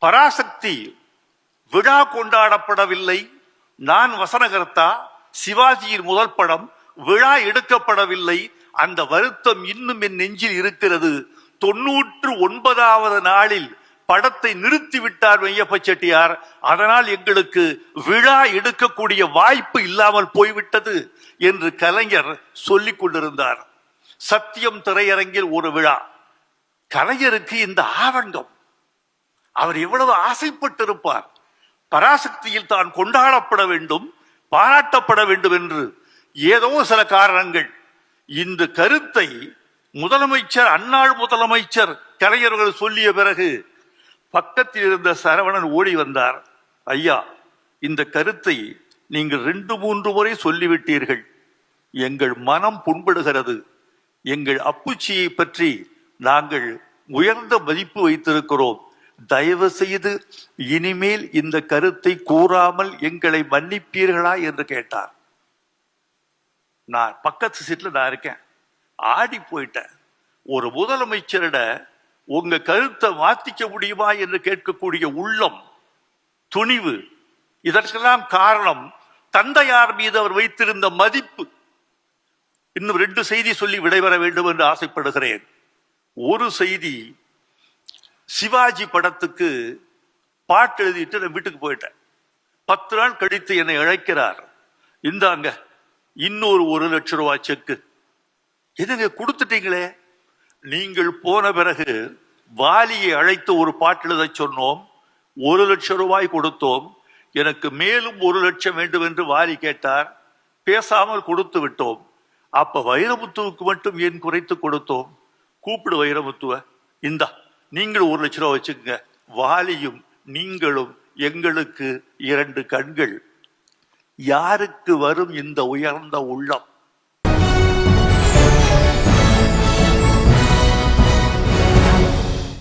பராசக்தி விழா கொண்டாடப்படவில்லை. நான் வசனகர்த்தா, சிவாஜியின் முதல் படம் விழா எடுக்கப்படவில்லை. அந்த வருத்தம் இன்னும் என் நெஞ்சில் இருக்கிறது. 99வது நாளில் படத்தை நிறுத்திவிட்டார் மெய்யப்ப செட்டியார். அதனால் எங்களுக்கு விழா எடுக்கக்கூடிய வாய்ப்பு இல்லாமல் போய்விட்டது என்று கலைஞர் சொல்லிக் கொண்டிருந்தார். சத்தியம் திரையரங்கில் ஒரு விழா. கலைஞருக்கு இந்த ஆதங்கம், அவர் எவ்வளவு ஆசைப்பட்டிருப்பார். பராசக்தியில் தான் கொண்டாடப்பட வேண்டும், பாராட்டப்பட வேண்டும் என்று ஏதோ சில காரணங்கள். இந்த கருத்தை முதலமைச்சர், அன்னாள் முதலமைச்சர் கலைஞர்கள் சொல்லிய பிறகு பக்கத்தில் இருந்த சரவணன் ஓடி வந்தார். ஐயா, இந்த கருத்தை நீங்கள் 2-3 முறை சொல்லிவிட்டீர்கள். எங்கள் மனம் புண்படுகிறது. எங்கள் அப்புச்சியை பற்றி நாங்கள் உயர்ந்த மதிப்பு வைத்திருக்கிறோம். தயவு செய்து இனிமேல் இந்த கருத்தை கூறாமல் எங்களை மன்னிப்பீர்களா என்று கேட்டார். நான் பக்கத்து சீட்ல நான் இருக்கேன். ஆடி போயிட்டேன். ஒரு முதலமைச்சரிட உங்க கருத்தை மாத்திக்க முடியுமா என்று கேட்கக்கூடிய உள்ளம், துணிவு, இதற்கெல்லாம் காரணம் தந்தையார் மீது அவர் வைத்திருந்த மதிப்பு. இன்னும் 2 செய்தி சொல்லி விடைபெற வேண்டும் என்று ஆசைப்படுகிறேன். ஒரு செய்தி, சிவாஜி படத்துக்கு பாட்டு எழுதிட்டு நான் வீட்டுக்கு போயிட்டேன். 10 நாள் கழித்து என்னை அழைக்கிறார். இந்தாங்க இன்னொரு 1 லட்சம் ரூபாய் செக்கு. என்னங்க கொடுத்துட்டீங்களே? நீங்கள் போன பிறகு வாலியை அழைத்து ஒரு பாட்டு எழுத சொன்னோம். 1 லட்சம் ரூபாய் கொடுத்தோம். எனக்கு மேலும் 1 லட்சம் வேண்டும் என்று வாலி கேட்டார். பேசாமல் கொடுத்து விட்டோம். அப்ப வைரமுத்துவுக்கு மட்டும் ஏன் குறைத்து கொடுத்தோம்? கூப்பிடு வைரமுத்துவ, இந்தா நீங்கள் 1 லட்சம் ரூபாய் வச்சுக்கங்க. வாலியும் நீங்களும் எங்களுக்கு 2 கண்கள். யாருக்கு வரும் இந்த உயர்ந்த உள்ளம்?